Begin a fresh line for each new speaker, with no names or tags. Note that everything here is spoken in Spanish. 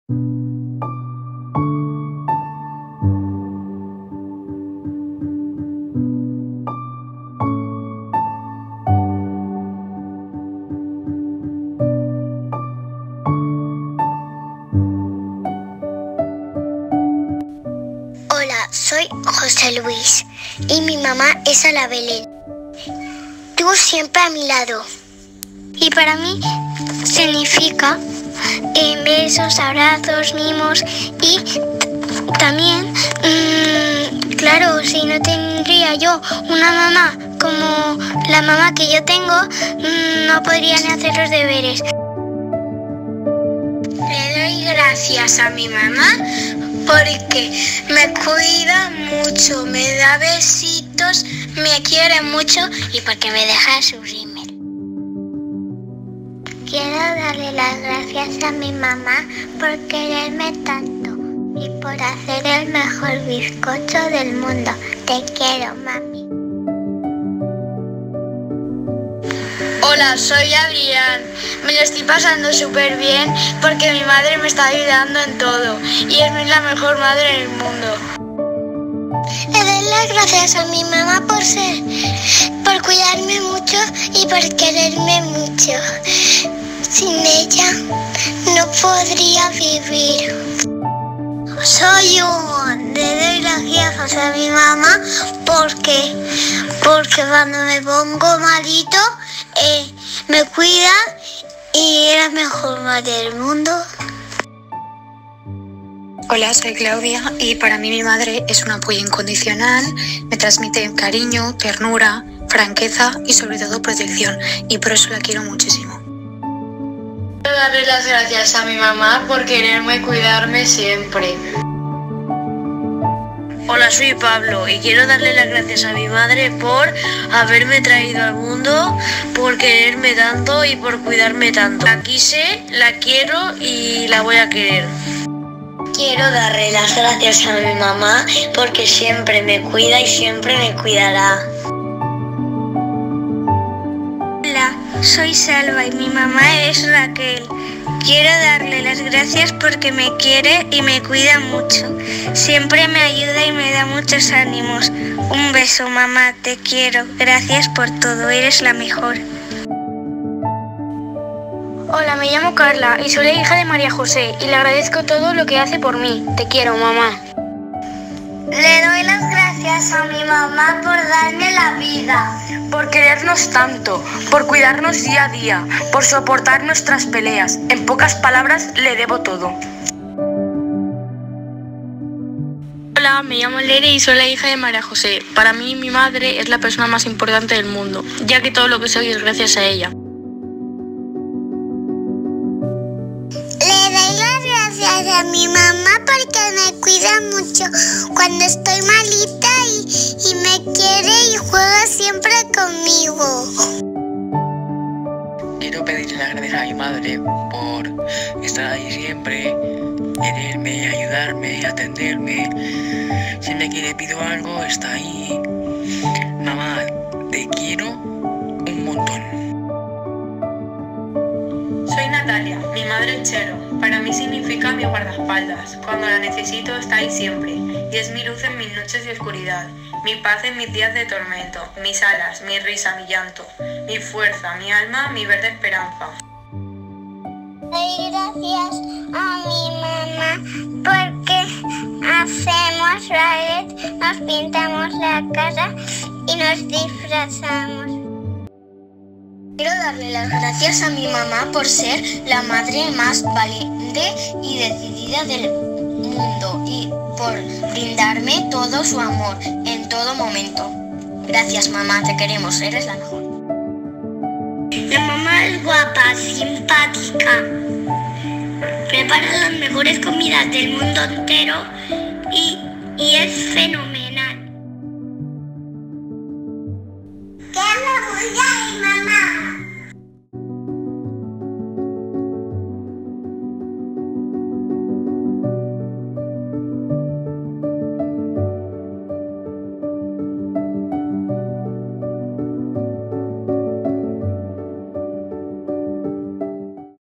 Hola, soy José Luis y mi mamá es Ana Belén. Tú siempre a mi lado. Y para mí significa besos, abrazos, mimos y también, claro, si no tendría yo una mamá como la mamá que yo tengo, no podría ni hacer los deberes. Le doy gracias a mi mamá porque me cuida mucho, me da besitos, me quiere mucho y porque me deja su rímel. Quiero darle las gracias a mi mamá por quererme tanto y por hacer el mejor bizcocho del mundo. Te quiero, mami.
Hola, soy Adrián. Me lo estoy pasando súper bien porque mi madre me está ayudando en todo y es la mejor madre del mundo.
Le doy las gracias a mi mamá por cuidarme mucho y por quererme mucho. Sin ella no podría vivir. Soy un. Le doy las gracias a mi mamá porque cuando me pongo malito me cuida y es la mejor madre del mundo.
Hola, soy Claudia y para mí mi madre es un apoyo incondicional, me transmite cariño, ternura, franqueza y sobre todo protección y por eso la quiero muchísimo.
Quiero darle las gracias a mi mamá por quererme cuidarme siempre.
Hola, soy Pablo y quiero darle las gracias a mi madre por haberme traído al mundo, por quererme tanto y por cuidarme tanto. La quise, la quiero y la voy a querer.
Quiero darle las gracias a mi mamá porque siempre me cuida y siempre me cuidará.
Hola, soy Salva y mi mamá es Raquel. Quiero darle las gracias porque me quiere y me cuida mucho. Siempre me ayuda y me da muchos ánimos. Un beso, mamá, te quiero. Gracias por todo, eres la mejor.
Hola, me llamo Carla y soy la hija de María José y le agradezco todo lo que hace por mí. Te quiero, mamá.
Le doy las gracias a mi mamá por darme la vida.
Por querernos tanto, por cuidarnos día a día, por soportar nuestras peleas. En pocas palabras, le debo todo.
Hola, me llamo Lere y soy la hija de María José. Para mí, mi madre es la persona más importante del mundo, ya que todo lo que soy es gracias a ella.
Le doy las gracias a mi mamá porque me cuida mucho cuando estoy malita y me quiere y juega siempre conmigo.
Quiero pedirle las gracias a mi madre por estar ahí siempre, quererme, ayudarme, atenderme. Si me quiere pido algo, está ahí. Mamá, te quiero un montón.
Soy Natalia, mi madre es Chelo. Para mí significa mi guardaespaldas. Cuando la necesito está ahí siempre. Y es mi luz en mis noches de oscuridad, mi paz en mis días de tormento, mis alas, mi risa, mi llanto, mi fuerza, mi alma, mi verde esperanza.
Doy gracias a mi mamá porque hacemos ballet, nos pintamos la casa y nos disfrazamos. Quiero darle las gracias a mi mamá por ser la madre más valiente y decidida del mundo y por brindarme todo su amor en todo momento. Gracias, mamá, te queremos, eres la mejor. La mamá es guapa, simpática, prepara las mejores comidas del mundo entero y es fenomenal.